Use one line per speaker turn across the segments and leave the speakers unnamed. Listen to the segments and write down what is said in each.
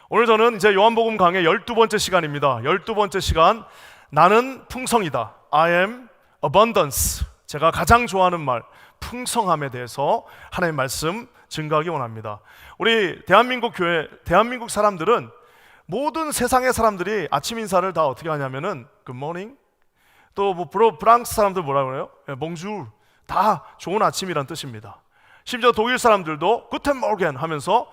오늘 저는 이제 요한복음 강의 12번째 시간입니다. 12번째 시간, 나는 풍성이다. I am abundance. 제가 가장 좋아하는 말, 풍성함에 대해서 하나님의 말씀 증거하기 원합니다. 우리 대한민국 교회, 대한민국 사람들은 모든 세상의 사람들이 아침 인사를 다 어떻게 하냐면은 good morning, 또 뭐 프랑스 사람들 뭐라 그래요? 봉주르. 다 좋은 아침이란 뜻입니다. 심지어 독일 사람들도 guten Morgen 하면서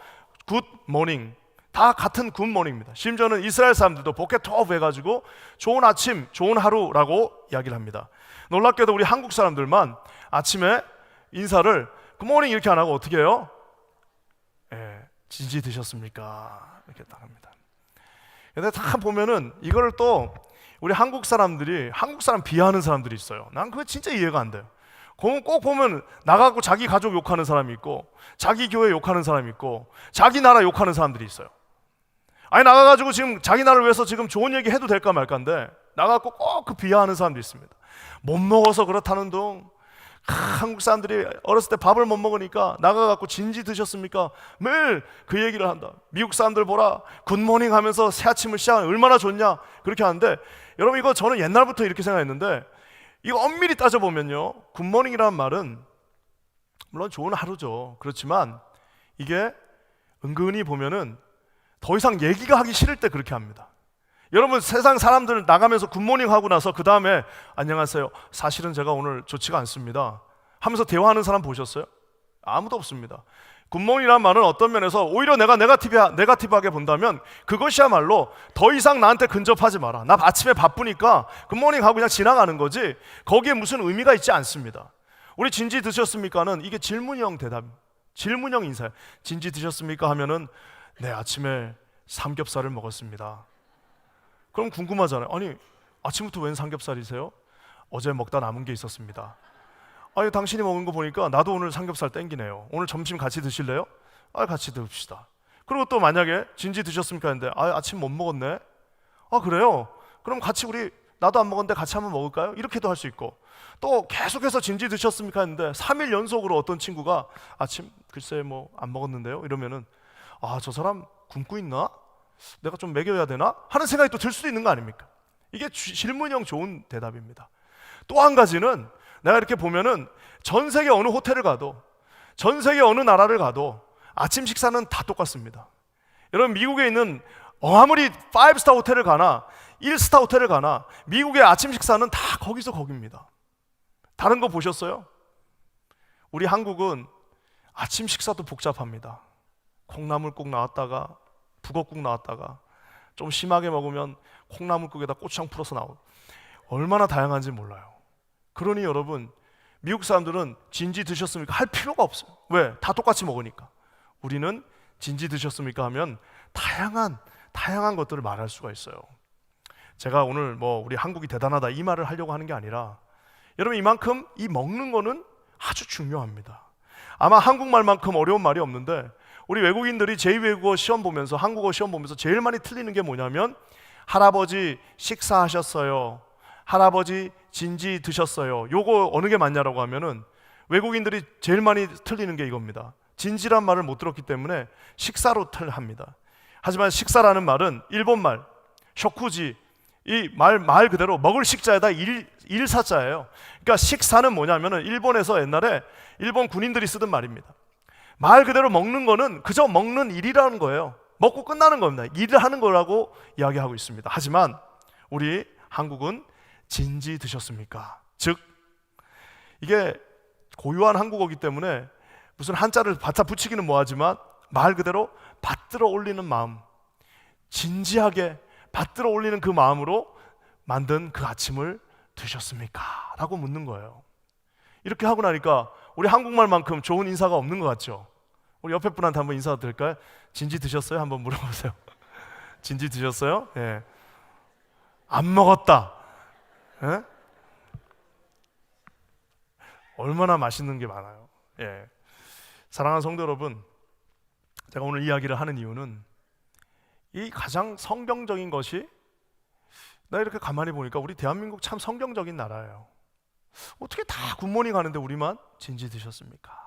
good morning, 다 같은 굿모닝입니다. 심지어는 이스라엘 사람들도 보케토브 해가지고 좋은 아침, 좋은 하루라고 이야기를 합니다. 놀랍게도 우리 한국 사람들만 아침에 인사를 굿모닝 이렇게 안 하고 어떻게 해요? 진지 드셨습니까? 이렇게 딱 합니다. 근데 다 보면은 이거를 또 우리 한국 사람들이 한국 사람 비하하는 사람들이 있어요. 난 그거 진짜 이해가 안 돼요. 꼭 보면 나가고 자기 가족 욕하는 사람이 있고, 자기 교회 욕하는 사람이 있고, 자기 나라 욕하는 사람들이 있어요. 아니 나가가지고 지금 자기 나라를 위해서 지금 좋은 얘기 해도 될까 말까인데 나가고 꼭 그 비하하는 사람도 있습니다. 못 먹어서 그렇다는 둥, 한국 사람들이 어렸을 때 밥을 못 먹으니까 나가갖고 진지 드셨습니까? 매일 그 얘기를 한다. 미국 사람들 보라, 굿모닝 하면서 새 아침을 시작하는 얼마나 좋냐 그렇게 하는데, 여러분 이거 저는 옛날부터 이렇게 생각했는데 이거 엄밀히 따져보면요, 굿모닝이라는 말은 물론 좋은 하루죠. 그렇지만 이게 은근히 보면은 더 이상 얘기가 하기 싫을 때 그렇게 합니다. 여러분 세상 사람들 나가면서 굿모닝 하고 나서 그 다음에 안녕하세요, 사실은 제가 오늘 좋지가 않습니다 하면서 대화하는 사람 보셨어요? 아무도 없습니다. 굿모닝이라는 말은 어떤 면에서 오히려 내가 네거티브하게 본다면 그것이야말로 더 이상 나한테 근접하지 마라, 나 아침에 바쁘니까 굿모닝 하고 그냥 지나가는 거지 거기에 무슨 의미가 있지 않습니다. 우리 진지 드셨습니까는 이게 질문형 대답, 질문형 인사예요. 진지 드셨습니까 하면은 네, 아침에 삼겹살을 먹었습니다. 그럼 궁금하잖아요. 아니 아침부터 웬 삼겹살이세요? 어제 먹다 남은 게 있었습니다. 아니 당신이 먹은 거 보니까 나도 오늘 삼겹살 땡기네요. 오늘 점심 같이 드실래요? 같이 드십시다. 그리고 또 만약에 진지 드셨습니까 했는데 아침 못 먹었네. 그래요? 그럼 같이 우리 나도 안 먹었는데 같이 한번 먹을까요? 이렇게도 할 수 있고, 또 계속해서 진지 드셨습니까 했는데 3일 연속으로 어떤 친구가 아침 글쎄 뭐 안 먹었는데요 이러면은 저 사람 굶고 있나? 내가 좀 먹여야 되나? 하는 생각이 또 들 수도 있는 거 아닙니까? 이게 질문형 좋은 대답입니다. 또 한 가지는 내가 이렇게 보면은 전 세계 어느 호텔을 가도, 전 세계 어느 나라를 가도 아침 식사는 다 똑같습니다. 여러분 미국에 있는 아무리 5스타 호텔을 가나 1스타 호텔을 가나 미국의 아침 식사는 다 거기서 거깁니다. 다른 거 보셨어요? 우리 한국은 아침 식사도 복잡합니다. 콩나물국 나왔다가 북엇국 나왔다가 좀 심하게 먹으면 콩나물국에다 고추장 풀어서 나오고, 얼마나 다양한지 몰라요. 그러니 여러분 미국 사람들은 진지 드셨습니까? 할 필요가 없어요. 왜? 다 똑같이 먹으니까. 우리는 진지 드셨습니까? 하면 다양한 것들을 말할 수가 있어요. 제가 오늘 뭐 우리 한국이 대단하다 이 말을 하려고 하는 게 아니라, 여러분 이만큼 이 먹는 거는 아주 중요합니다. 아마 한국말만큼 어려운 말이 없는데 우리 외국인들이 제2외국어 시험 보면서, 한국어 시험 보면서 제일 많이 틀리는 게 뭐냐면 할아버지 식사하셨어요, 할아버지 진지 드셨어요. 요거 어느 게 맞냐라고 하면은 외국인들이 제일 많이 틀리는 게 이겁니다. 진지란 말을 못 들었기 때문에 식사로 합니다. 하지만 식사라는 말은 일본말 쇼쿠지, 이 말 그대로 먹을 식자에다 일사자예요. 그러니까 식사는 뭐냐면은 일본에서 옛날에 일본 군인들이 쓰던 말입니다. 말 그대로 먹는 거는 그저 먹는 일이라는 거예요. 먹고 끝나는 겁니다. 일을 하는 거라고 이야기하고 있습니다. 하지만 우리 한국은 진지 드셨습니까? 즉 이게 고유한 한국어이기 때문에 무슨 한자를 받아 붙이기는 뭐하지만 말 그대로 받들어 올리는 마음, 진지하게 받들어 올리는 그 마음으로 만든 그 아침을 드셨습니까? 라고 묻는 거예요. 이렇게 하고 나니까 우리 한국말만큼 좋은 인사가 없는 것 같죠? 우리 옆에 분한테 한번 인사 드릴까요? 진지 드셨어요? 한번 물어보세요. 진지 드셨어요? 예. 안 먹었다. 예? 얼마나 맛있는 게 많아요. 예. 사랑하는 성도 여러분, 제가 오늘 이야기를 하는 이유는 이 가장 성경적인 것이, 나 이렇게 가만히 보니까 우리 대한민국 참 성경적인 나라예요. 어떻게 다 굿모닝 하는데 우리만 진지 드셨습니까?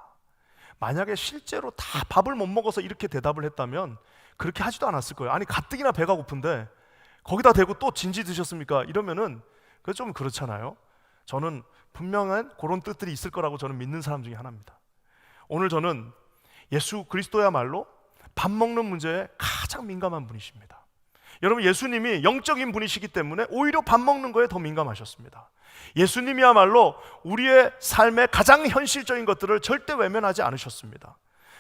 만약에 실제로 다 밥을 못 먹어서 이렇게 대답을 했다면 그렇게 하지도 않았을 거예요. 아니 가뜩이나 배가 고픈데 거기다 대고 또 진지 드셨습니까? 이러면은 그게 좀 그렇잖아요. 저는 분명한 그런 뜻들이 있을 거라고 저는 믿는 사람 중에 하나입니다. 오늘 저는 예수 그리스도야말로 밥 먹는 문제에 가장 민감한 분이십니다. 여러분, 예수님이 영적인 분이시기 때문에 오히려 밥 먹는 거에 더 민감하셨습니다. 예수님이야말로 우리의 삶의 가장 현실적인 것들을 절대 외면하지 않으셨습니다.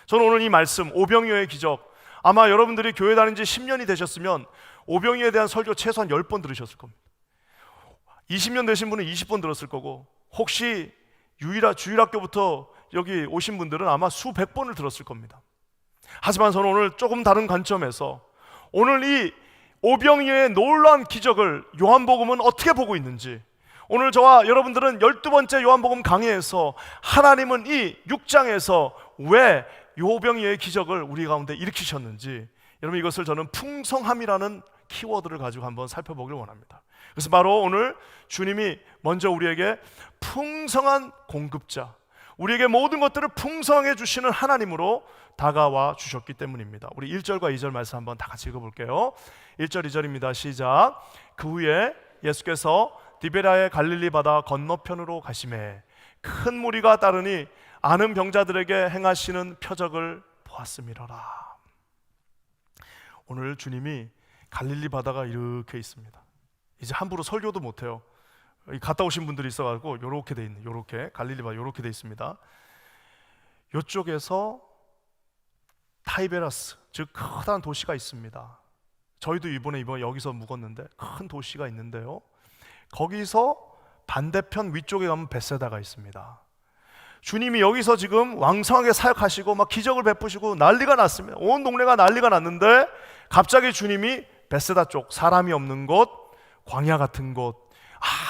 저는 오늘 이 말씀, 오병이어의 기적, 아마 여러분들이 교회 다닌 지 10년이 되셨으면 오병이어에 대한 설교 최소한 10번 들으셨을 겁니다. 20년 되신 분은 20번 들었을 거고, 혹시 주일학교부터 여기 오신 분들은 아마 수백 번을 들었을 겁니다. 하지만 저는 오늘 조금 다른 관점에서 오늘 이 오병이어의 놀라운 기적을 요한복음은 어떻게 보고 있는지, 오늘 저와 여러분들은 12번째 요한복음 강해에서 하나님은 이 6장에서 왜 오병이어의 기적을 우리 가운데 일으키셨는지, 여러분 이것을 저는 풍성함이라는 키워드를 가지고 한번 살펴보기를 원합니다. 그래서 바로 오늘 주님이 먼저 우리에게 풍성한 공급자, 우리에게 모든 것들을 풍성하게 주시는 하나님으로 다가와 주셨기 때문입니다. 우리 1절과 2절 말씀 한번 다 같이 읽어볼게요. 1절 2절입니다. 시작. 그 후에 예수께서 디베라의 갈릴리 바다 건너편으로 가시매 큰 무리가 따르니 아는 병자들에게 행하시는 표적을 보았음이로라. 오늘 주님이 갈릴리 바다가 이렇게 있습니다. 이제 함부로 설교도 못해요. 갔다 오신 분들이 있어가지고 요렇게 돼 있는, 요렇게 갈릴리 바다 요렇게 돼 있습니다. 이쪽에서 타이베라스, 즉 커다란 도시가 있습니다. 저희도 이번에 여기서 묵었는데 큰 도시가 있는데요, 거기서 반대편 위쪽에 가면 벳세다가 있습니다. 주님이 여기서 지금 왕성하게 사역하시고 막 기적을 베푸시고 난리가 났습니다. 온 동네가 난리가 났는데 갑자기 주님이 벳세다 쪽, 사람이 없는 곳, 광야 같은 곳,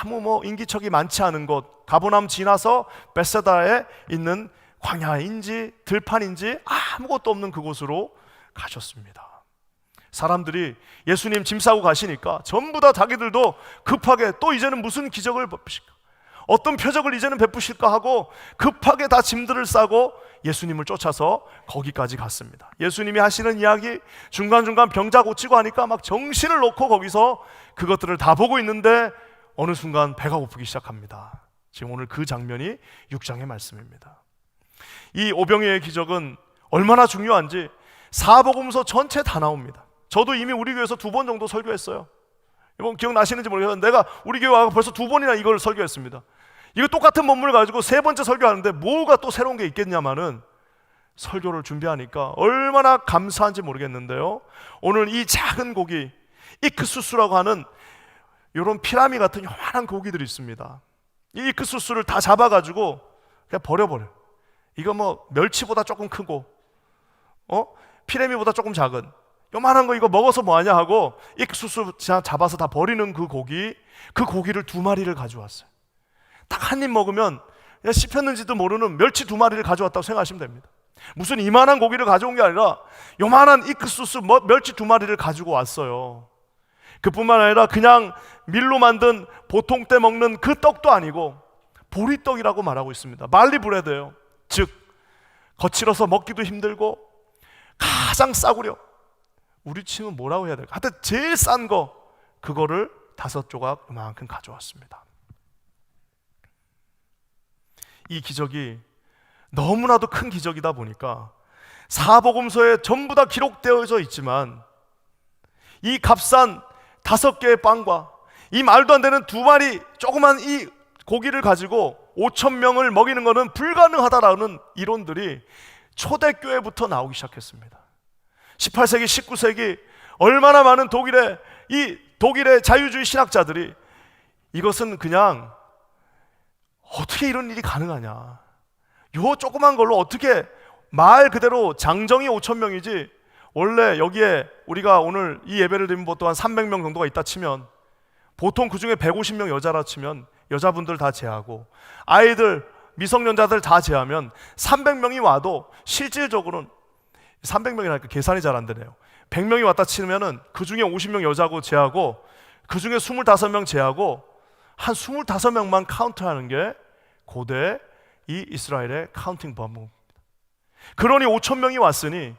아무 인기척이 많지 않은 곳, 가버나움 지나서 벳세다에 있는 광야인지 들판인지 아무것도 없는 그곳으로 가셨습니다. 사람들이 예수님 짐 싸고 가시니까 전부 다 자기들도 급하게 또 이제는 무슨 기적을 베푸실까, 어떤 표적을 이제는 베푸실까 하고 급하게 다 짐들을 싸고 예수님을 쫓아서 거기까지 갔습니다. 예수님이 하시는 이야기, 중간중간 병자 고치고 하니까 막 정신을 놓고 거기서 그것들을 다 보고 있는데 어느 순간 배가 고프기 시작합니다. 지금 오늘 그 장면이 6장의 말씀입니다. 이 오병이어의 기적은 얼마나 중요한지 사복음서 전체 다 나옵니다. 저도 이미 우리 교회에서 2번 정도 설교했어요. 이번 기억나시는지 모르겠는데 내가 우리 교회 와서 벌써 2번이나 이걸 설교했습니다. 이거 똑같은 본문을 가지고 3번째 설교하는데 뭐가 또 새로운 게 있겠냐마는 설교를 준비하니까 얼마나 감사한지 모르겠는데요, 오늘 이 작은 고기, 이크수수라고 하는 이런 피라미 같은 요만한 고기들이 있습니다. 이 이크수수를 다 잡아가지고 그냥 버려버려. 이거 멸치보다 조금 크고 피라미보다 조금 작은 요만한 거 이거 먹어서 뭐하냐 하고 이크수수 잡아서 다 버리는 그 고기를 2마리를 가져왔어요. 딱 한 입 먹으면 그냥 씹혔는지도 모르는 멸치 2마리를 가져왔다고 생각하시면 됩니다. 무슨 이만한 고기를 가져온 게 아니라 요만한 이크수수 멸치 2마리를 가지고 왔어요. 그뿐만 아니라 그냥 밀로 만든 보통 때 먹는 그 떡도 아니고 보리떡이라고 말하고 있습니다. 말리 브레드예요. 즉 거칠어서 먹기도 힘들고 가장 싸구려, 우리 치면 뭐라고 해야 될까, 하여튼 제일 싼 거, 그거를 5조각 이만큼 가져왔습니다. 이 기적이 너무나도 큰 기적이다 보니까 사복음서에 전부 다 기록되어져 있지만 이 값싼 5개의 빵과 이 말도 안 되는 2마리 조그만 이 고기를 가지고 5,000명을 먹이는 것은 불가능하다라는 이론들이 초대교회부터 나오기 시작했습니다. 18세기, 19세기 얼마나 많은 독일의 자유주의 신학자들이 이것은 그냥 어떻게 이런 일이 가능하냐, 요 조그만 걸로 어떻게, 말 그대로 장정이 5,000명이지 원래 여기에 우리가 오늘 이 예배를 드리면 보통 한 300명 정도가 있다 치면, 보통 그 중에 150명 여자라 치면 여자분들 다 제하고 아이들, 미성년자들 다 제하면 300명이 와도 실질적으로는 300명이라니까 계산이 잘 안 되네요. 100명이 왔다 치면은 그 중에 50명 여자고 제하고 그 중에 25명 제하고 한 25명만 카운트하는 게 고대 이 이스라엘의 카운팅 방법입니다. 그러니 5,000명이 왔으니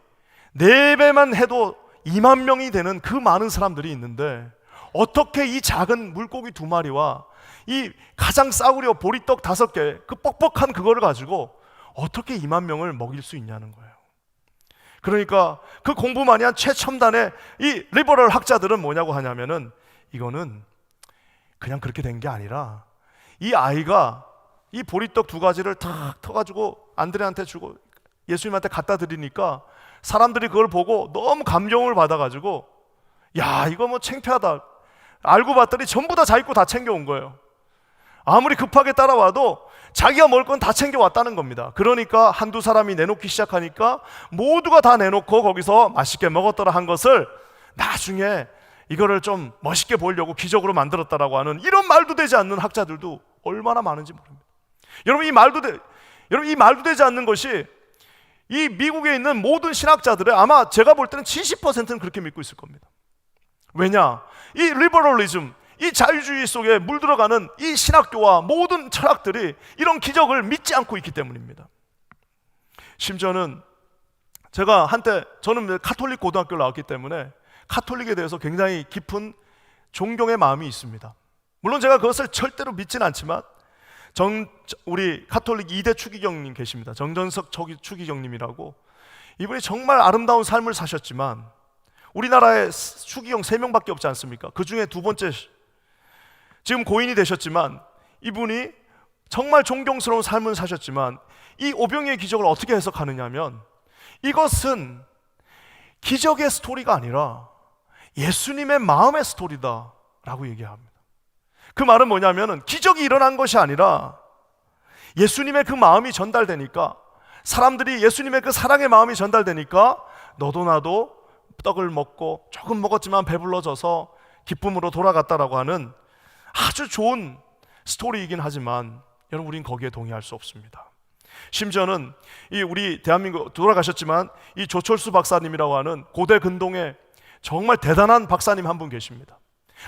4배만 해도 2만 명이 되는 그 많은 사람들이 있는데 어떻게 이 작은 물고기 2마리와 이 가장 싸구려 보리떡 5개 그 뻑뻑한 그거를 가지고 어떻게 2만 명을 먹일 수 있냐는 거예요. 그러니까 그 공부 많이 한 최첨단의 이 리버럴 학자들은 뭐냐고 하냐면은 이거는 그냥 그렇게 된 게 아니라 이 아이가 이 보리떡 2가지를 탁 터가지고 안드레한테 주고 예수님한테 갖다 드리니까 사람들이 그걸 보고 너무 감동을 받아가지고 야 이거 뭐 창피하다. 알고 봤더니 전부 다 자기 거 다 챙겨온 거예요. 아무리 급하게 따라와도 자기가 먹을 건 다 챙겨왔다는 겁니다. 그러니까 한두 사람이 내놓기 시작하니까 모두가 다 내놓고 거기서 맛있게 먹었더라 한 것을 나중에 이거를 좀 멋있게 보이려고 기적으로 만들었다라고 하는 이런 말도 되지 않는 학자들도 얼마나 많은지 모릅니다. 여러분 이 말도 되지 않는 것이 이 미국에 있는 모든 신학자들의 아마 제가 볼 때는 70%는 그렇게 믿고 있을 겁니다. 왜냐? 이 리버럴리즘, 이 자유주의 속에 물들어가는 이 신학교와 모든 철학들이 이런 기적을 믿지 않고 있기 때문입니다. 심지어는 제가 한때 저는 카톨릭 고등학교를 나왔기 때문에 카톨릭에 대해서 굉장히 깊은 존경의 마음이 있습니다. 물론 제가 그것을 절대로 믿지는 않지만 우리 카톨릭 2대 추기경님 계십니다. 정전석 추기경님이라고 이분이 정말 아름다운 삶을 사셨지만 우리나라에 추기경 3명밖에 없지 않습니까? 그 중에 2번째 지금 고인이 되셨지만 이분이 정말 존경스러운 삶을 사셨지만 이 오병이의 기적을 어떻게 해석하느냐 하면 이것은 기적의 스토리가 아니라 예수님의 마음의 스토리다 라고 얘기합니다. 그 말은 뭐냐면 기적이 일어난 것이 아니라 예수님의 그 마음이 전달되니까 사람들이 예수님의 그 사랑의 마음이 전달되니까 너도 나도 떡을 먹고 조금 먹었지만 배불러져서 기쁨으로 돌아갔다라고 하는 아주 좋은 스토리이긴 하지만 여러분 우린 거기에 동의할 수 없습니다. 심지어는 이 우리 대한민국 돌아가셨지만 이 조철수 박사님이라고 하는 고대 근동에 정말 대단한 박사님 한 분 계십니다.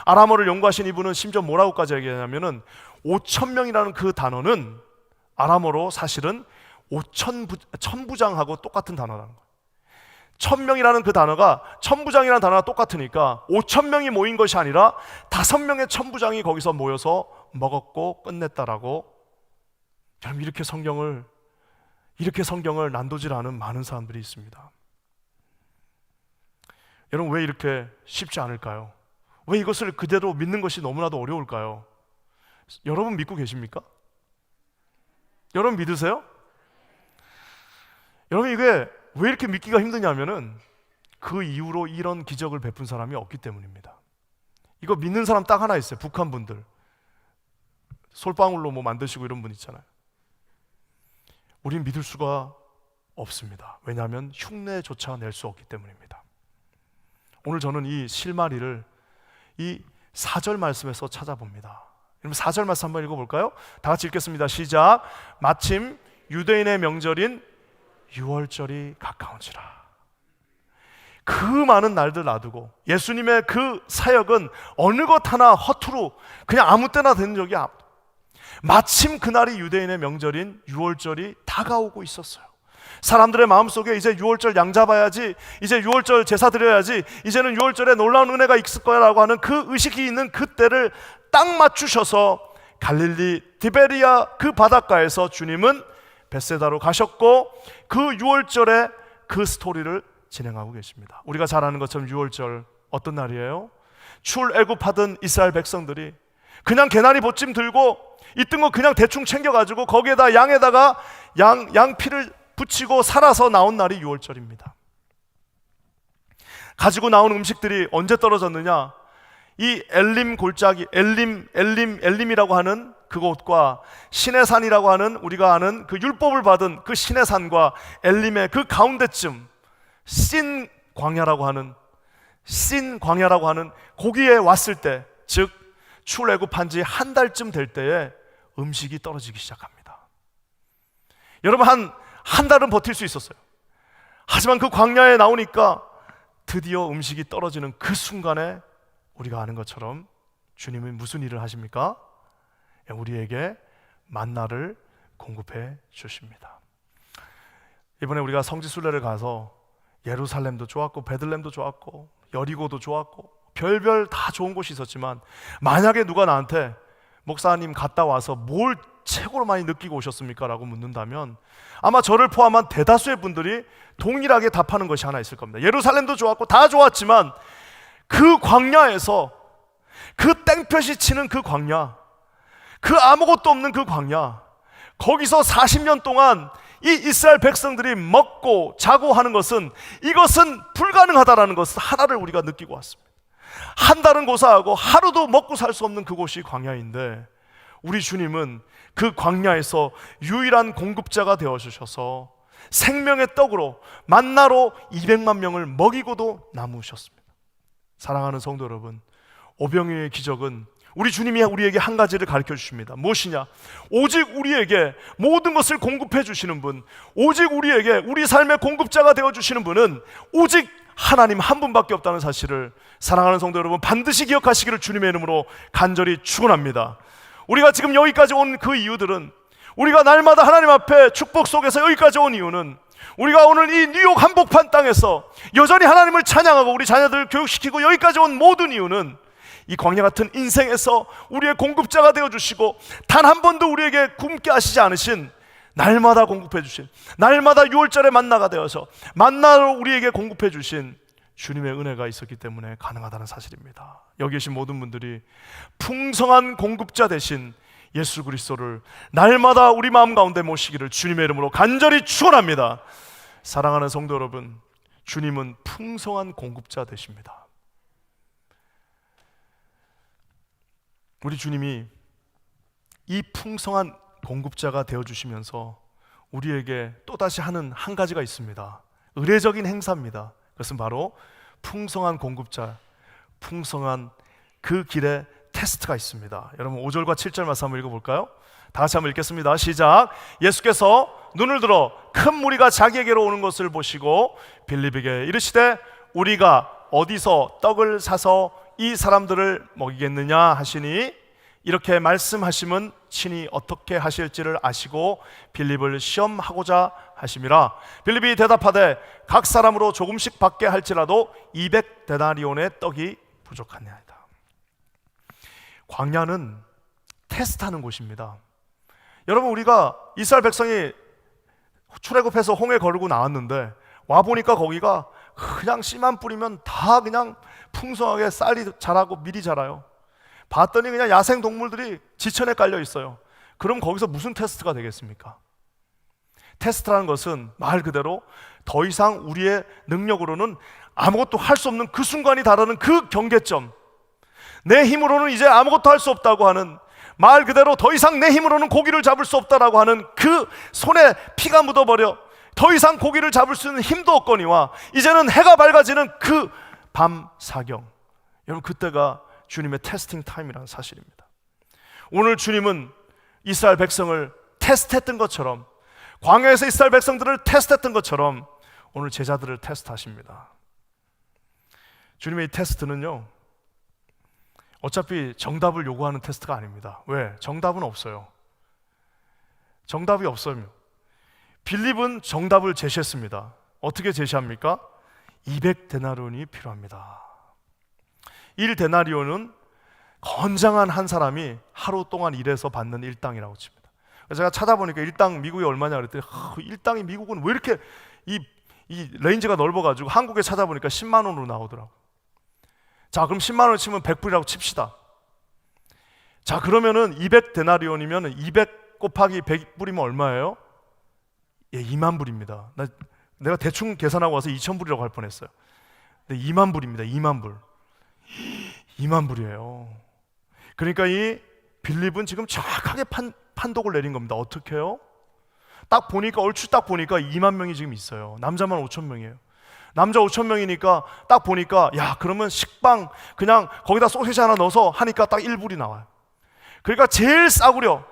아람어를 연구하신 이분은 심지어 뭐라고까지 얘기하냐면은 5,000명이라는 그 단어는 아람어로 사실은 1000부장하고 똑같은 단어라는 거예요. 1000명이라는 그 단어가 천부장이라는 단어가 똑같으니까 5000명이 모인 것이 아니라 5명의 천부장이 거기서 모여서 먹었고 끝냈다라고. 여러분 이렇게 성경을 난도질하는 많은 사람들이 있습니다. 여러분 왜 이렇게 쉽지 않을까요? 왜 이것을 그대로 믿는 것이 너무나도 어려울까요? 여러분 믿고 계십니까? 여러분 믿으세요? 여러분 이게 왜 이렇게 믿기가 힘드냐면은 그 이후로 이런 기적을 베푼 사람이 없기 때문입니다. 이거 믿는 사람 딱 하나 있어요. 북한 분들 솔방울로 뭐 만드시고 이런 분 있잖아요. 우린 믿을 수가 없습니다. 왜냐하면 흉내조차 낼 수 없기 때문입니다. 오늘 저는 이 실마리를 이 4절 말씀에서 찾아봅니다. 여러분 4절 말씀 한번 읽어볼까요? 다 같이 읽겠습니다. 시작. 마침 유대인의 명절인 유월절이 가까운지라. 그 많은 날들 놔두고 예수님의 그 사역은 어느 것 하나 허투루 그냥 아무 때나 된 적이 없고 마침 그날이 유대인의 명절인 유월절이 다가오고 있었어요. 사람들의 마음속에 이제 유월절 양 잡아야지, 이제 유월절 제사 드려야지, 이제는 유월절에 놀라운 은혜가 있을 거야 라고 하는 그 의식이 있는 그때를 딱 맞추셔서 갈릴리 디베리아 그 바닷가에서 주님은 벳세다로 가셨고 그 유월절에 그 스토리를 진행하고 계십니다. 우리가 잘 아는 것처럼 유월절 어떤 날이에요? 출애굽하던 이스라엘 백성들이 그냥 개나리 보찜 들고 있던 거 그냥 대충 챙겨가지고 거기에다 양에다가 양 피를 붙이고 살아서 나온 날이 유월절입니다. 가지고 나온 음식들이 언제 떨어졌느냐? 이 엘림 골짜기, 엘림이라고 하는 그곳과 시내산이라고 하는 우리가 아는 그 율법을 받은 그 시내산과 엘림의 그 가운데쯤 신 광야라고 하는 거기에 왔을 때, 즉 출애굽한 지 한 달쯤 될 때에 음식이 떨어지기 시작합니다. 여러분 한 달은 버틸 수 있었어요. 하지만 그 광야에 나오니까 드디어 음식이 떨어지는 그 순간에 우리가 아는 것처럼 주님은 무슨 일을 하십니까? 우리에게 만나를 공급해 주십니다. 이번에 우리가 성지순례를 가서 예루살렘도 좋았고 베들레헴도 좋았고 여리고도 좋았고 별별 다 좋은 곳이 있었지만, 만약에 누가 나한테 목사님 갔다 와서 뭘 최고로 많이 느끼고 오셨습니까? 라고 묻는다면 아마 저를 포함한 대다수의 분들이 동일하게 답하는 것이 하나 있을 겁니다. 예루살렘도 좋았고 다 좋았지만 그 광야에서, 그 땡볕이 치는 그 광야, 그 아무것도 없는 그 광야, 거기서 40년 동안 이 이스라엘 백성들이 먹고 자고 하는 것은, 이것은 불가능하다라는 것을 하나를 우리가 느끼고 왔습니다. 한 달은 고사하고 하루도 먹고 살 수 없는 그곳이 광야인데, 우리 주님은 그 광야에서 유일한 공급자가 되어주셔서 생명의 떡으로 만나로 200만 명을 먹이고도 남으셨습니다. 사랑하는 성도 여러분, 오병이어의 기적은 우리 주님이 우리에게 한 가지를 가르쳐 주십니다. 무엇이냐? 오직 우리에게 모든 것을 공급해 주시는 분, 오직 우리에게 우리 삶의 공급자가 되어 주시는 분은 오직 하나님 한 분밖에 없다는 사실을, 사랑하는 성도 여러분, 반드시 기억하시기를 주님의 이름으로 간절히 축원합니다. 우리가 지금 여기까지 온 그 이유들은, 우리가 날마다 하나님 앞에 축복 속에서 여기까지 온 이유는, 우리가 오늘 이 뉴욕 한복판 땅에서 여전히 하나님을 찬양하고 우리 자녀들을 교육시키고 여기까지 온 모든 이유는, 이 광야 같은 인생에서 우리의 공급자가 되어주시고 단 한 번도 우리에게 굶게 하시지 않으신, 날마다 공급해 주신, 날마다 6월절에 만나가 되어서 만나로 우리에게 공급해 주신 주님의 은혜가 있었기 때문에 가능하다는 사실입니다. 여기 계신 모든 분들이 풍성한 공급자 되신 예수 그리스도를 날마다 우리 마음 가운데 모시기를 주님의 이름으로 간절히 축원합니다. 사랑하는 성도 여러분, 주님은 풍성한 공급자 되십니다. 우리 주님이 이 풍성한 공급자가 되어주시면서 우리에게 또다시 하는 한 가지가 있습니다. 의례적인 행사입니다. 그것은 바로 풍성한 공급자, 풍성한 그 길에 테스트가 있습니다. 여러분 5절과 7절 말씀 한번 읽어볼까요? 다 같이 한번 읽겠습니다. 시작. 예수께서 눈을 들어 큰 무리가 자기에게로 오는 것을 보시고 빌립에게 이르시되 우리가 어디서 떡을 사서 이 사람들을 먹이겠느냐 하시니, 이렇게 말씀하심은 친히 어떻게 하실지를 아시고 빌립을 시험하고자 하심이라. 빌립이 대답하되 각 사람으로 조금씩 받게 할지라도 200데나리온의 떡이 부족하냐이다. 광야는 테스트하는 곳입니다. 여러분, 우리가 이스라엘 백성이 출애굽해서 홍해 거르고 나왔는데 와보니까 거기가 그냥 씨만 뿌리면 다 그냥 풍성하게 쌀이 자라고 밀이 자라요. 봤더니 그냥 야생 동물들이 지천에 깔려 있어요. 그럼 거기서 무슨 테스트가 되겠습니까? 테스트라는 것은 말 그대로 더 이상 우리의 능력으로는 아무것도 할 수 없는 그 순간이 다르는 그 경계점, 내 힘으로는 이제 아무것도 할 수 없다고 하는, 말 그대로 더 이상 내 힘으로는 고기를 잡을 수 없다라고 하는 그 손에 피가 묻어버려 더 이상 고기를 잡을 수 있는 힘도 없거니와 이제는 해가 밝아지는 그 밤 사경, 여러분 그때가 주님의 테스팅 타임이라는 사실입니다. 오늘 주님은 이스라엘 백성을 테스트했던 것처럼, 광야에서 이스라엘 백성들을 테스트했던 것처럼 오늘 제자들을 테스트하십니다. 주님의 이 테스트는요, 어차피 정답을 요구하는 테스트가 아닙니다. 왜? 정답은 없어요. 정답이 없어요. 빌립은 정답을 제시했습니다. 어떻게 제시합니까? 200데나리온이 필요합니다. 1데나리온은 건장한 한 사람이 하루 동안 일해서 받는 일당이라고 칩니다. 그래서 제가 찾아보니까 일당 미국이 얼마냐 그랬더니 일당이 미국은 왜 이렇게 이 레인지가 넓어가지고 한국에 찾아보니까 10만 원으로 나오더라고요. 자, 그럼 10만 원을 치면 100불이라고 칩시다. 자, 그러면은 200데나리온이면 200 곱하기 100불이면 얼마예요? 예, 2만 불입니다. 내가 대충 계산하고 와서 2,000불이라고 할 뻔했어요. 근데 2만 불입니다. 2만 불. 2만 불이에요. 그러니까 이 빌립은 지금 정확하게 판독을 내린 겁니다. 어떻게 해요? 딱 보니까, 얼추 딱 보니까 2만 명이 지금 있어요. 남자만 5천 명이에요. 남자 5천 명이니까 딱 보니까, 야, 그러면 식빵 그냥 거기다 소시지 하나 넣어서 하니까 딱 1불이 나와요. 그러니까 제일 싸구려,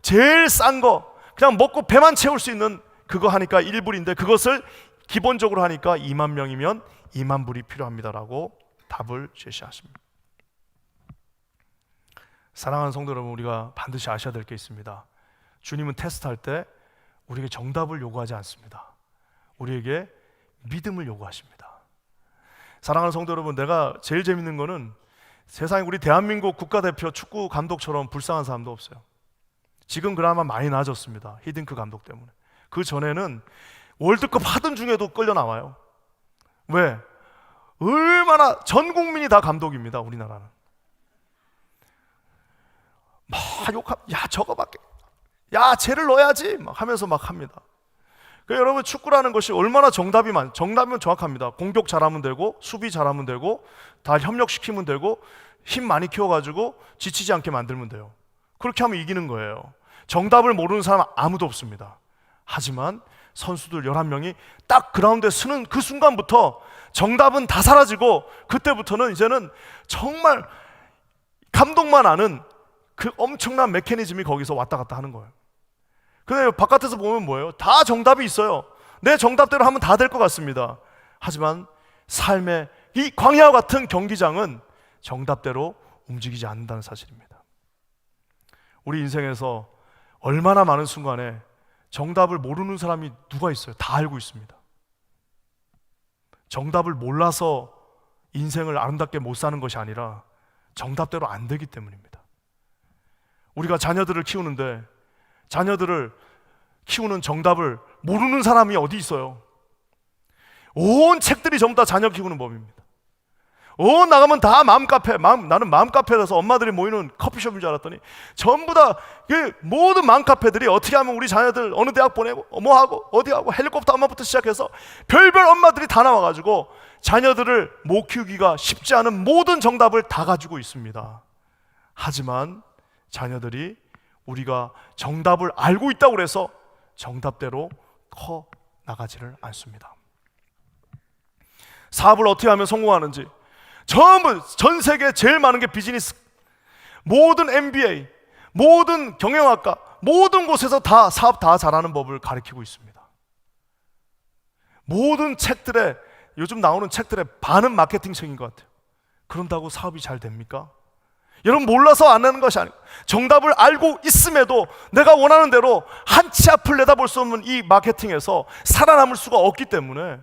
제일 싼 거 그냥 먹고 배만 채울 수 있는 그거 하니까 1불인데, 그것을 기본적으로 하니까 2만 명이면 2만 불이 필요합니다라고 답을 제시하십니다. 사랑하는 성도 여러분, 우리가 반드시 아셔야 될 게 있습니다. 주님은 테스트할 때 우리에게 정답을 요구하지 않습니다. 우리에게 믿음을 요구하십니다. 사랑하는 성도 여러분, 내가 제일 재밌는 거는 세상에 우리 대한민국 국가대표 축구 감독처럼 불쌍한 사람도 없어요. 지금 그나마 많이 나아졌습니다. 히딩크 감독 때문에. 그 전에는 월드컵 하던 중에도 끌려 나와요. 왜? 얼마나 전 국민이 다 감독입니다. 우리나라는 막 욕하, 야 저거밖에, 야 쟤를 넣어야지 막 하면서 막 합니다. 그러니까 여러분, 축구라는 것이 얼마나 정답이면 정확합니다. 공격 잘하면 되고, 수비 잘하면 되고, 다 협력시키면 되고, 힘 많이 키워가지고 지치지 않게 만들면 돼요. 그렇게 하면 이기는 거예요. 정답을 모르는 사람 아무도 없습니다. 하지만 선수들 11명이 딱 그라운드에 서는 그 순간부터 정답은 다 사라지고, 그때부터는 이제는 정말 감독만 아는 그 엄청난 메커니즘이 거기서 왔다 갔다 하는 거예요. 근데 바깥에서 보면 뭐예요? 다 정답이 있어요. 내 정답대로 하면 다 될 것 같습니다. 하지만 삶의 이 광야와 같은 경기장은 정답대로 움직이지 않는다는 사실입니다. 우리 인생에서 얼마나 많은 순간에 정답을 모르는 사람이 누가 있어요? 다 알고 있습니다. 정답을 몰라서 인생을 아름답게 못 사는 것이 아니라 정답대로 안 되기 때문입니다. 우리가 자녀들을 키우는데 자녀들을 키우는 정답을 모르는 사람이 어디 있어요? 온 책들이 전부 다 자녀 키우는 법입니다. 나가면 다 맘카페, 나는 맘카페라서 엄마들이 모이는 커피숍인 줄 알았더니 전부 다 모든 맘카페들이 어떻게 하면 우리 자녀들 어느 대학 보내고 뭐하고 어디하고 헬리콥터 엄마부터 시작해서 별별 엄마들이 다 나와가지고 자녀들을 못 키우기가 쉽지 않은 모든 정답을 다 가지고 있습니다. 하지만 자녀들이 우리가 정답을 알고 있다고 해서 정답대로 커 나가지를 않습니다. 사업을 어떻게 하면 성공하는지 전부 전 세계 제일 많은 게 비즈니스, 모든 MBA, 모든 경영학과, 모든 곳에서 다 사업 다 잘하는 법을 가르치고 있습니다. 모든 책들에, 요즘 나오는 책들의 반은 마케팅책인 것 같아요. 그런다고 사업이 잘 됩니까? 여러분, 몰라서 안 하는 것이 아니고 정답을 알고 있음에도 내가 원하는 대로 한 치 앞을 내다볼 수 없는 이 마케팅에서 살아남을 수가 없기 때문에,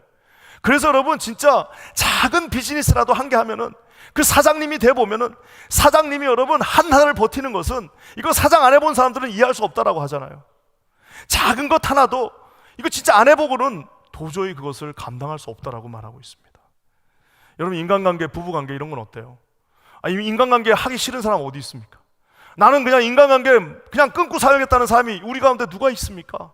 그래서 여러분 진짜 작은 비즈니스라도 한 개 하면은 그 사장님이 돼 보면은 사장님이 여러분 한 달을 버티는 것은, 이거 사장 안 해본 사람들은 이해할 수 없다라고 하잖아요. 작은 것 하나도 이거 진짜 안 해보고는 도저히 그것을 감당할 수 없다라고 말하고 있습니다. 여러분, 인간관계, 부부관계 이런 건 어때요? 인간관계 하기 싫은 사람 어디 있습니까? 나는 그냥 인간관계 그냥 끊고 살겠다는 사람이 우리 가운데 누가 있습니까?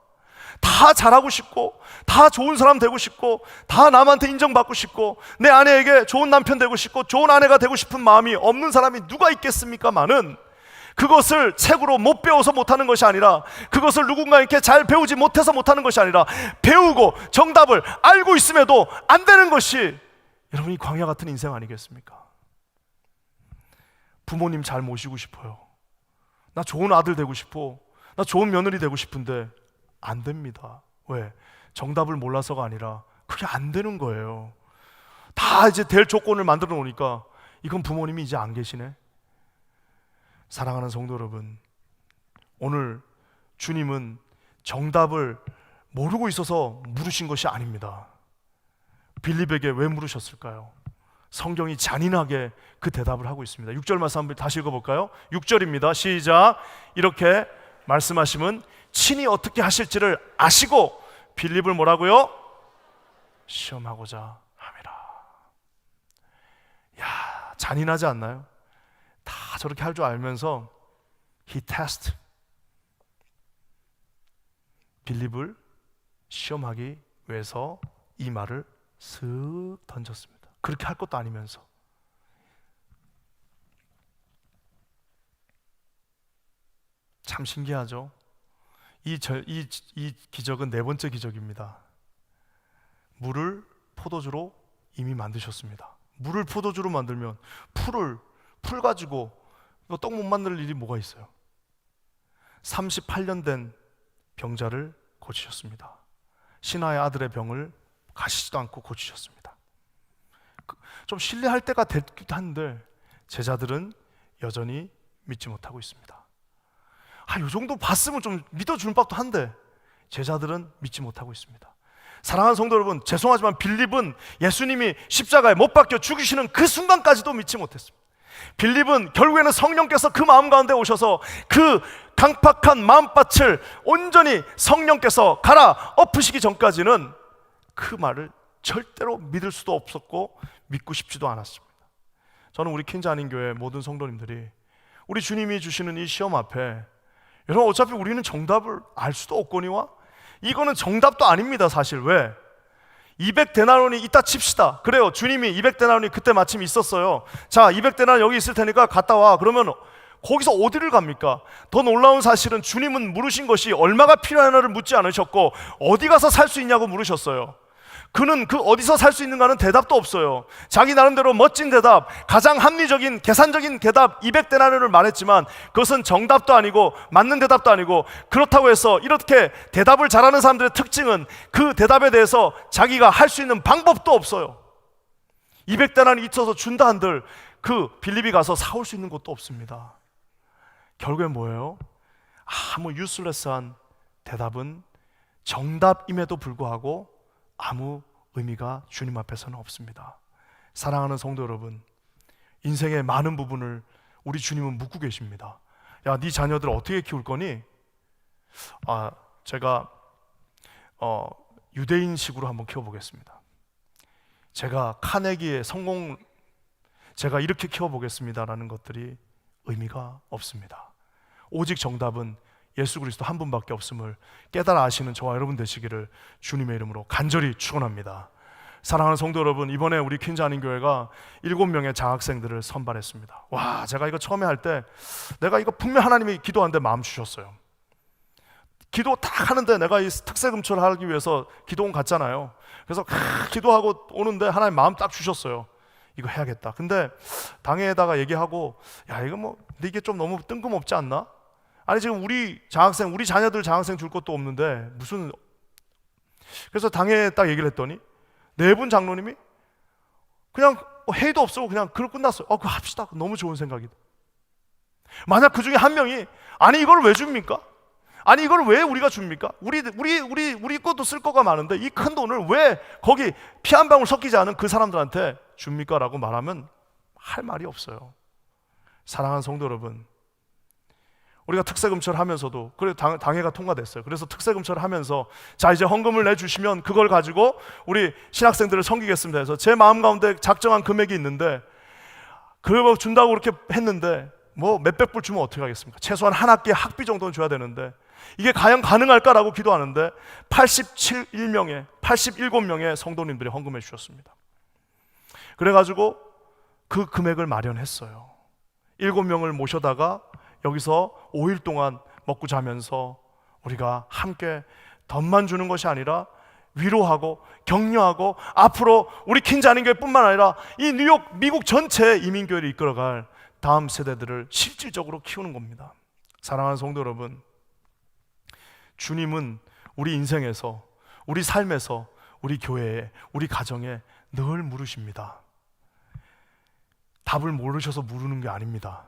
다 잘하고 싶고, 다 좋은 사람 되고 싶고, 다 남한테 인정받고 싶고, 내 아내에게 좋은 남편 되고 싶고, 좋은 아내가 되고 싶은 마음이 없는 사람이 누가 있겠습니까마는, 그것을 책으로 못 배워서 못하는 것이 아니라, 그것을 누군가에게 잘 배우지 못해서 못하는 것이 아니라, 배우고 정답을 알고 있음에도 안 되는 것이 여러분이 광야 같은 인생 아니겠습니까? 부모님 잘 모시고 싶어요. 나 좋은 아들 되고 싶어. 나 좋은 며느리 되고 싶은데 안 됩니다. 왜? 정답을 몰라서가 아니라 그게 안 되는 거예요. 다 이제 될 조건을 만들어 놓으니까 이건 부모님이 이제 안 계시네. 사랑하는 성도 여러분, 오늘 주님은 정답을 모르고 있어서 물으신 것이 아닙니다. 빌립에게 왜 물으셨을까요? 성경이 잔인하게 그 대답을 하고 있습니다. 6절 말씀 한번 다시 읽어볼까요? 6절입니다. 시작. 이렇게 말씀하시면 친히 어떻게 하실지를 아시고 빌립을 뭐라고요? 시험하고자 함이라. 야, 잔인하지 않나요? 다 저렇게 할 줄 알면서 he test 빌립을 시험하기 위해서 이 말을 쓱 던졌습니다. 그렇게 할 것도 아니면서. 참 신기하죠? 이 기적은 네 번째 기적입니다. 물을 포도주로 이미 만드셨습니다. 물을 포도주로 만들면 풀 가지고 떡 못 만들 일이 뭐가 있어요? 38년 된 병자를 고치셨습니다. 신하의 아들의 병을 가시지도 않고 고치셨습니다. 좀 신뢰할 때가 됐기도 한데 제자들은 여전히 믿지 못하고 있습니다. 이 정도 봤으면 좀 믿어주는 법도 한데 제자들은 믿지 못하고 있습니다. 사랑하는 성도 여러분, 죄송하지만 빌립은 예수님이 십자가에 못 박혀 죽으시는 그 순간까지도 믿지 못했습니다. 빌립은 결국에는 성령께서 그 마음 가운데 오셔서 그 강팍한 마음밭을 온전히 성령께서 갈아 엎으시기 전까지는 그 말을 절대로 믿을 수도 없었고 믿고 싶지도 않았습니다. 저는 우리 퀸즈 한인교회 모든 성도님들이 우리 주님이 주시는 이 시험 앞에, 여러분 어차피 우리는 정답을 알 수도 없거니와 이거는 정답도 아닙니다. 사실 왜? 200데나리온이 있다 칩시다. 그래요, 주님이 200데나리온이 그때 마침 있었어요. 자, 200데나리온 여기 있을 테니까 갔다 와. 그러면 거기서 어디를 갑니까? 더 놀라운 사실은 주님은 물으신 것이 얼마가 필요하냐를 묻지 않으셨고 어디 가서 살 수 있냐고 물으셨어요. 그는 그 어디서 살 수 있는가는 대답도 없어요. 자기 나름대로 멋진 대답, 가장 합리적인 계산적인 대답 200데나리온을 말했지만 그것은 정답도 아니고 맞는 대답도 아니고, 그렇다고 해서 이렇게 대답을 잘하는 사람들의 특징은 그 대답에 대해서 자기가 할 수 있는 방법도 없어요. 200데나리온이 있어서 준다 한들 그 빌립이 가서 사올 수 있는 것도 없습니다. 결국엔 뭐예요? 아무 유슬레스한 대답은 정답임에도 불구하고 아무 의미가 주님 앞에서는 없습니다. 사랑하는 성도 여러분, 인생의 많은 부분을 우리 주님은 묻고 계십니다. 야, 네 자녀들 어떻게 키울 거니? 제가 유대인식으로 한번 키워보겠습니다. 제가 카네기의 성공, 제가 이렇게 키워보겠습니다라는 것들이 의미가 없습니다. 오직 정답은 예수 그리스도 한 분밖에 없음을 깨달아 아시는 저와 여러분 되시기를 주님의 이름으로 간절히 축원합니다. 사랑하는 성도 여러분, 이번에 우리 퀸즈 한인교회가 7명의 장학생들을 선발했습니다. 와, 제가 이거 처음에 할 때 내가 이거 분명 하나님이 기도하는데 마음 주셨어요. 기도 딱 하는데 내가 이 특세금철 하기 위해서 기도원 갔잖아요. 그래서 기도하고 오는데 하나님 마음 딱 주셨어요. 이거 해야겠다. 근데 당회에다가 얘기하고, 야, 이거 뭐 근데 이게 좀 너무 뜬금없지 않나? 아니 지금 우리 장학생, 우리 자녀들 장학생 줄 것도 없는데 무슨. 그래서 당회에 딱 얘기를 했더니 네 분 장로님이 그냥 회의도 없고 그냥 그걸 끝났어요. 그거 합시다. 너무 좋은 생각이다. 만약 그 중에 한 명이 아니 이걸 왜 줍니까? 아니 이걸 왜 우리가 줍니까? 우리 것도 쓸 거가 많은데 이 큰 돈을 왜 거기 피 한 방울 섞이지 않은 그 사람들한테 줍니까? 라고 말하면 할 말이 없어요. 사랑하는 성도 여러분, 우리가 특세금철 하면서도 그래 당회가 통과됐어요. 그래서 특세금철 하면서 자 이제 헌금을 내주시면 그걸 가지고 우리 신학생들을 섬기겠습니다 해서 제 마음 가운데 작정한 금액이 있는데 그거 준다고 그렇게 했는데 뭐 몇백 불 주면 어떻게 하겠습니까? 최소한 한 학기에 학비 정도는 줘야 되는데 이게 과연 가능할까라고 기도하는데 87명의 성도님들이 헌금해 주셨습니다. 그래가지고 그 금액을 마련했어요. 7명을 모셔다가 여기서 5일 동안 먹고 자면서 우리가 함께 돈만 주는 것이 아니라 위로하고 격려하고 앞으로 우리 퀸즈 한인교회뿐만 아니라 이 뉴욕, 미국 전체 이민교회를 이끌어갈 다음 세대들을 실질적으로 키우는 겁니다. 사랑하는 성도 여러분, 주님은 우리 인생에서, 우리 삶에서, 우리 교회에, 우리 가정에 늘 물으십니다. 답을 모르셔서 물으는 게 아닙니다.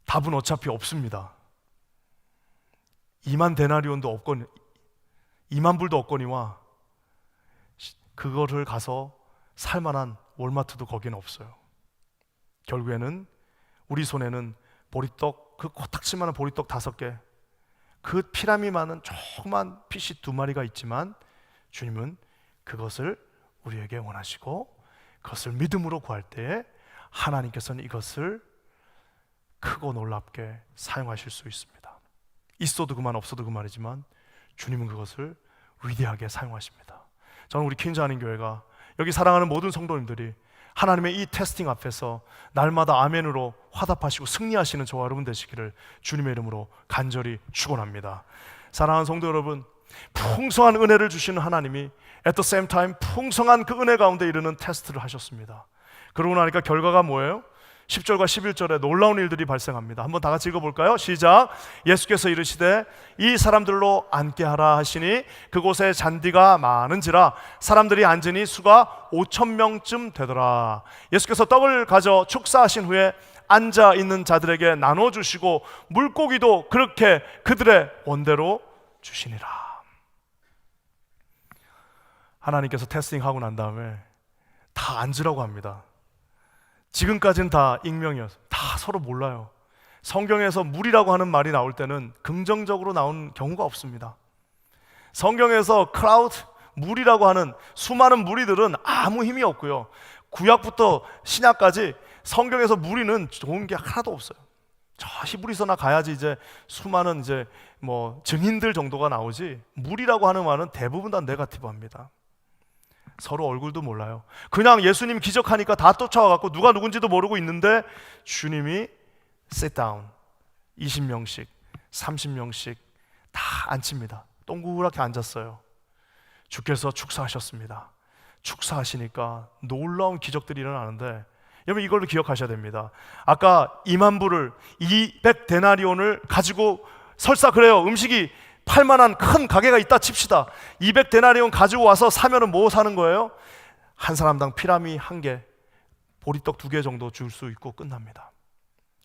답은 어차피 없습니다. 2만 데나리온도 없거니, 2만 불도 없거니와 그거를 가서 살만한 월마트도 거기는 없어요. 결국에는 우리 손에는 보리떡, 그 코딱지만한 보리떡 5개, 그 피라미 많은 조그만 피시 2마리가 있지만 주님은 그것을 우리에게 원하시고 그것을 믿음으로 구할 때에 하나님께서는 이것을 크고 놀랍게 사용하실 수 있습니다. 있어도 그만 없어도 그만이지만 주님은 그것을 위대하게 사용하십니다. 저는 우리 퀸즈 한인교회가 여기 사랑하는 모든 성도님들이 하나님의 이 테스팅 앞에서 날마다 아멘으로 화답하시고 승리하시는 저와 여러분 되시기를 주님의 이름으로 간절히 축원합니다. 사랑하는 성도 여러분, 풍성한 은혜를 주시는 하나님이 at the same time 풍성한 그 은혜 가운데 이르는 테스트를 하셨습니다. 그러고 나니까 결과가 뭐예요? 10절과 11절에 놀라운 일들이 발생합니다. 한번 다 같이 읽어볼까요? 시작. 예수께서 이르시되 이 사람들로 앉게 하라 하시니 그곳에 잔디가 많은지라 사람들이 앉으니 수가 5,000명쯤 되더라. 예수께서 떡을 가져 축사하신 후에 앉아 있는 자들에게 나눠주시고 물고기도 그렇게 그들의 원대로 주시니라. 하나님께서 테스팅하고 난 다음에 다 앉으라고 합니다. 지금까지는 다 익명이었어요. 다 서로 몰라요. 성경에서 물이라고 하는 말이 나올 때는 긍정적으로 나온 경우가 없습니다. 성경에서 크라우드, 물이라고 하는 수많은 무리들은 아무 힘이 없고요, 구약부터 신약까지 성경에서 무리는 좋은 게 하나도 없어요. 저 히브리서나 가야지 이제 수많은 이제 뭐 증인들 정도가 나오지, 물이라고 하는 말은 대부분 다 네거티브합니다. 서로 얼굴도 몰라요. 그냥 예수님 기적하니까 다 쫓아와갖고 누가 누군지도 모르고 있는데 주님이 sit down 20명씩 30명씩 다 앉힙니다. 동그랗게 앉았어요. 주께서 축사하셨습니다. 축사하시니까 놀라운 기적들이 일어나는데, 여러분 이걸로 기억하셔야 됩니다. 아까 2만 불을 200데나리온을 가지고, 설사 그래요, 음식이 팔만한 큰 가게가 있다 칩시다. 200데나리온 가지고 와서 사면은 뭐 사는 거예요? 한 사람당 피라미 1개, 보리떡 2개 정도 줄 수 있고 끝납니다.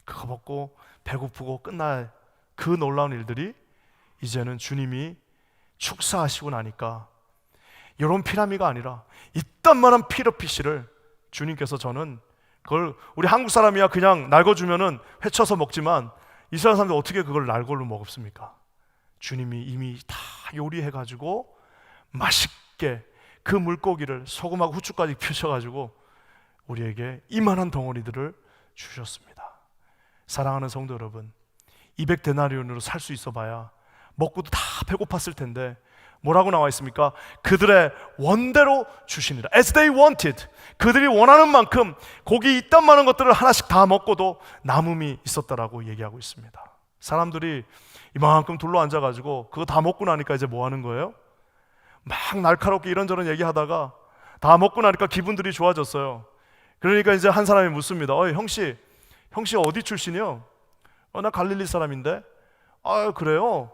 그거 먹고 배고프고 끝날 그 놀라운 일들이 이제는 주님이 축사하시고 나니까 이런 피라미가 아니라 이딴만한 피러피쉬를 주님께서, 저는 그걸 우리 한국 사람이야 그냥 날궈주면은 회쳐서 먹지만 이스라엘 사람들 어떻게 그걸 날걸로 먹습니까? 주님이 이미 다 요리해가지고 맛있게 그 물고기를 소금하고 후추까지 펴셔가지고 우리에게 이만한 덩어리들을 주셨습니다. 사랑하는 성도 여러분, 200데나리온으로 살 수 있어 봐야 먹고도 다 배고팠을 텐데 뭐라고 나와 있습니까? 그들의 원대로 주시니라. As they wanted. 그들이 원하는 만큼 고기 이딴 많은 것들을 하나씩 다 먹고도 남음이 있었다라고 얘기하고 있습니다. 사람들이 이만큼 둘러앉아가지고 그거 다 먹고 나니까 이제 뭐 하는 거예요? 막 날카롭게 이런저런 얘기하다가 다 먹고 나니까 기분들이 좋아졌어요. 그러니까 이제 한 사람이 묻습니다. 형씨 어디 출신이요? 나 갈릴리 사람인데. 그래요?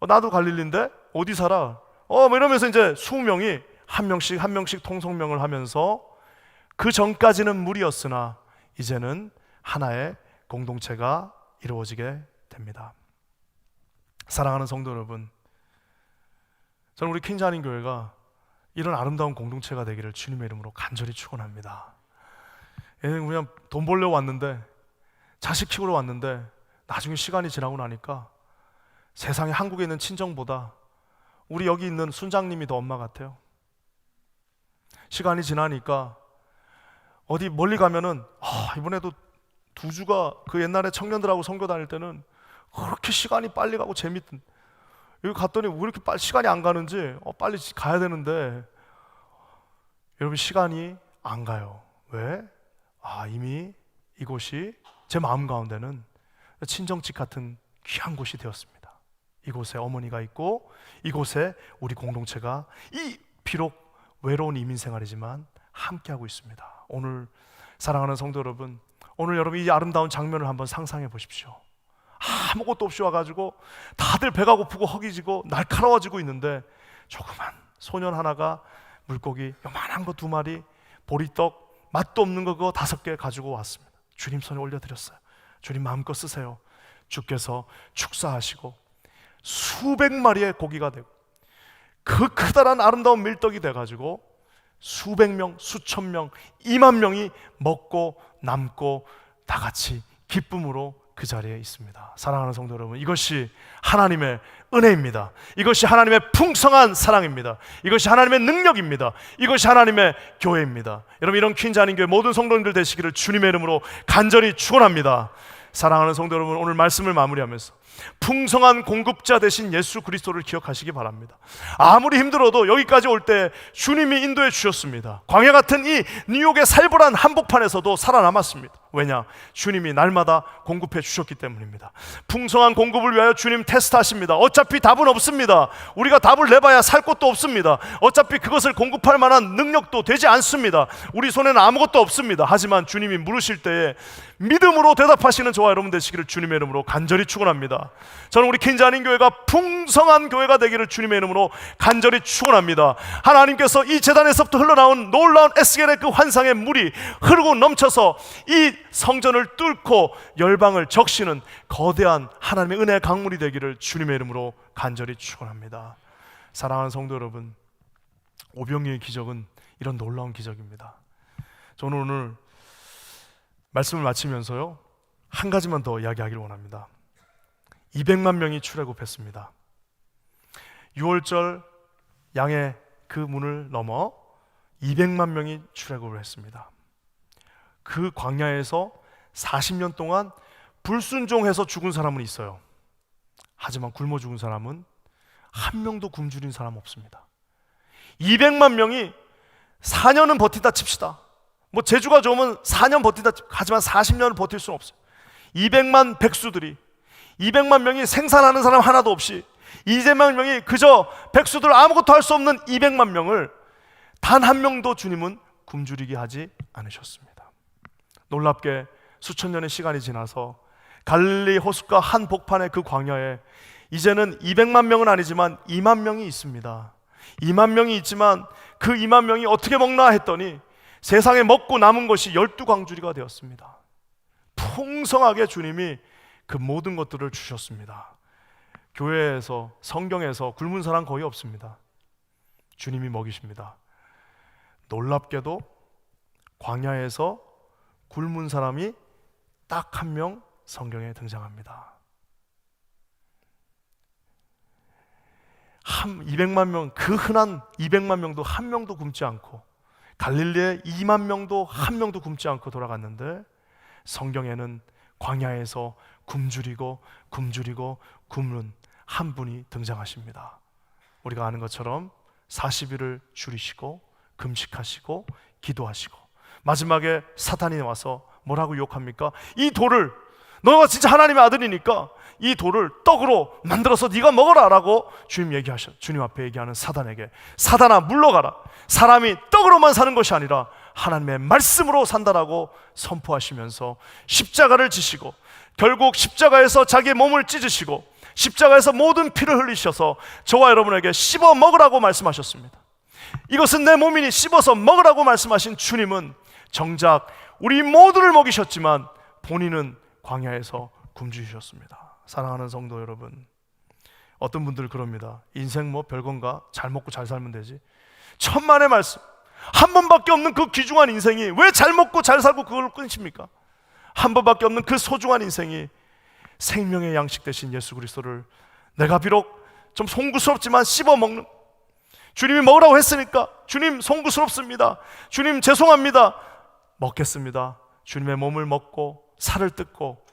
나도 갈릴리인데 어디 살아? 뭐 이러면서 이제 20명이 한 명씩 통성명을 하면서, 그 전까지는 무리였으나 이제는 하나의 공동체가 이루어지게 됩니다. 사랑하는 성도 여러분, 저는 우리 퀸자님 교회가 이런 아름다운 공동체가 되기를 주님의 이름으로 간절히 축원합니다. 얘는 그냥 돈 벌려고 왔는데, 자식 키우러 왔는데 나중에 시간이 지나고 나니까 세상에 한국에 있는 친정보다 우리 여기 있는 순장님이 더 엄마 같아요. 시간이 지나니까 어디 멀리 가면은 이번에도 2주가 그 옛날에 청년들하고 선교 다닐 때는 그렇게 시간이 빨리 가고 재밌던, 여기 갔더니 왜 이렇게 빨리 시간이 안 가는지, 빨리 가야 되는데 여러분 시간이 안 가요. 왜? 이미 이곳이 제 마음 가운데는 친정집 같은 귀한 곳이 되었습니다. 이곳에 어머니가 있고 이곳에 우리 공동체가 비록 외로운 이민 생활이지만 함께하고 있습니다. 오늘 사랑하는 성도 여러분, 오늘 여러분 이 아름다운 장면을 한번 상상해 보십시오. 아무것도 없이 와가지고 다들 배가 고프고 허기지고 날카로워지고 있는데 조그만 소년 하나가 물고기 요만한 거 2마리, 보리떡 맛도 없는 거 그거 5개 가지고 왔습니다. 주님 손에 올려드렸어요. 주님 마음껏 쓰세요. 주께서 축사하시고 수백 마리의 고기가 되고 그 크다란 아름다운 밀떡이 돼가지고 수백 명, 수천 명, 2만 명이 먹고 남고 다 같이 기쁨으로 그 자리에 있습니다. 사랑하는 성도 여러분, 이것이 하나님의 은혜입니다. 이것이 하나님의 풍성한 사랑입니다. 이것이 하나님의 능력입니다. 이것이 하나님의 교회입니다. 여러분 이런 퀸자님 교회 모든 성도님들 되시기를 주님의 이름으로 간절히 축원합니다. 사랑하는 성도 여러분, 오늘 말씀을 마무리하면서 풍성한 공급자 되신 예수 그리스도를 기억하시기 바랍니다. 아무리 힘들어도 여기까지 올 때 주님이 인도해 주셨습니다. 광야 같은 이 뉴욕의 살벌한 한복판에서도 살아남았습니다. 왜냐? 주님이 날마다 공급해 주셨기 때문입니다. 풍성한 공급을 위하여 주님 테스트하십니다. 어차피 답은 없습니다. 우리가 답을 내봐야 살 것도 없습니다. 어차피 그것을 공급할 만한 능력도 되지 않습니다. 우리 손에는 아무것도 없습니다. 하지만 주님이 물으실 때에 믿음으로 대답하시는 저와 여러분 되시기를 주님의 이름으로 간절히 축원합니다. 저는 우리 퀸자님 교회가 풍성한 교회가 되기를 주님의 이름으로 간절히 축원합니다. 하나님께서 이 제단에서부터 흘러나온 놀라운 에스겔의 그 환상의 물이 흐르고 넘쳐서 이 성전을 뚫고 열방을 적시는 거대한 하나님의 은혜의 강물이 되기를 주님의 이름으로 간절히 축원합니다. 사랑하는 성도 여러분, 오병이의 기적은 이런 놀라운 기적입니다. 저는 오늘 말씀을 마치면서요, 한 가지만 더 이야기하기를 원합니다. 200만 명이 출애굽했습니다. 6월절 양의 그 문을 넘어 200만 명이 출애굽을 했습니다. 그 광야에서 40년 동안 불순종해서 죽은 사람은 있어요. 하지만 굶어 죽은 사람은 한 명도 굶주린 사람 없습니다. 200만 명이 4년은 버티다 칩시다. 뭐 재주가 좋으면 4년 버티다, 하지만 40년을 버틸 수는 없어요. 200만 백수들이, 200만 명이 생산하는 사람 하나도 없이 200만 명이 그저 백수들 아무것도 할 수 없는 200만 명을 단 한 명도 주님은 굶주리게 하지 않으셨습니다. 놀랍게 수천 년의 시간이 지나서 갈릴리 호숫가 한 복판의 그 광야에 이제는 200만 명은 아니지만 2만 명이 있습니다. 2만 명이 있지만 그 2만 명이 어떻게 먹나 했더니 세상에 먹고 남은 것이 12광주리가 되었습니다. 풍성하게 주님이 그 모든 것들을 주셨습니다. 교회에서, 성경에서 굶은 사람 거의 없습니다. 주님이 먹이십니다. 놀랍게도 광야에서 굶은 사람이 딱 한 명 성경에 등장합니다. 200만 명, 그 흔한 200만 명도 한 명도 굶지 않고, 갈릴리에 2만 명도 한 명도 굶지 않고 돌아갔는데, 성경에는 광야에서 굶주리고 굶는 한 분이 등장하십니다. 우리가 아는 것처럼 40일을 줄이시고 금식하시고 기도하시고 마지막에 사탄이 와서 뭐라고 유혹합니까? 이 돌을, 너가 진짜 하나님의 아들이니까 이 돌을 떡으로 만들어서 네가 먹어라 라고 주님 앞에 얘기하는 사단에게, 사단아 물러가라, 사람이 떡으로만 사는 것이 아니라 하나님의 말씀으로 산다라고 선포하시면서 십자가를 지시고, 결국 십자가에서 자기의 몸을 찢으시고 십자가에서 모든 피를 흘리셔서 저와 여러분에게 씹어 먹으라고 말씀하셨습니다. 이것은 내 몸이니 씹어서 먹으라고 말씀하신 주님은 정작 우리 모두를 먹이셨지만 본인은 광야에서 굶주리셨습니다. 사랑하는 성도 여러분, 어떤 분들 그럽니다. 인생 뭐 별건가? 잘 먹고 잘 살면 되지. 천만의 말씀, 한 번밖에 없는 그 귀중한 인생이 왜 잘 먹고 잘 살고 그걸 끊십니까? 한 번밖에 없는 그 소중한 인생이 생명의 양식 되신 예수 그리스도를 내가 비록 좀 송구스럽지만 씹어 먹는, 주님이 먹으라고 했으니까 주님 송구스럽습니다, 주님 죄송합니다, 먹겠습니다. 주님의 몸을 먹고 살을 뜯고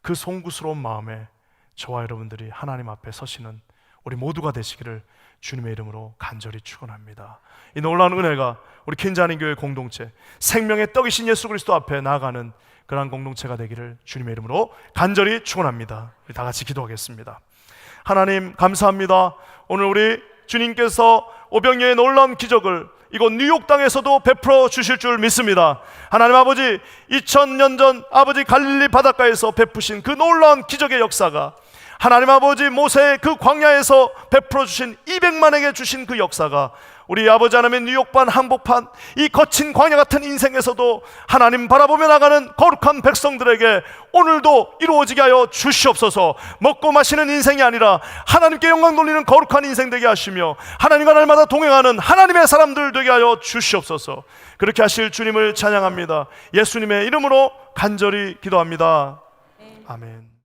그 송구스러운 마음에 저와 여러분들이 하나님 앞에 서시는 우리 모두가 되시기를 주님의 이름으로 간절히 축원합니다. 이 놀라운 은혜가 우리 킨자니 교회 공동체, 생명의 떡이신 예수 그리스도 앞에 나아가는 그러한 공동체가 되기를 주님의 이름으로 간절히 축원합니다. 우리 다 같이 기도하겠습니다. 하나님 감사합니다. 오늘 우리 주님께서 오병이어의 놀라운 기적을 이곳 뉴욕 땅에서도 베풀어 주실 줄 믿습니다. 하나님 아버지, 2000년 전 아버지 갈릴리 바닷가에서 베푸신 그 놀라운 기적의 역사가, 하나님 아버지 모세의 그 광야에서 베풀어 주신 200만에게 주신 그 역사가 우리 아버지 하나님의 뉴욕판 항복판 이 거친 광야 같은 인생에서도 하나님 바라보며 나가는 거룩한 백성들에게 오늘도 이루어지게 하여 주시옵소서. 먹고 마시는 인생이 아니라 하나님께 영광 돌리는 거룩한 인생 되게 하시며 하나님과 날마다 동행하는 하나님의 사람들 되게 하여 주시옵소서. 그렇게 하실 주님을 찬양합니다. 예수님의 이름으로 간절히 기도합니다. 아멘.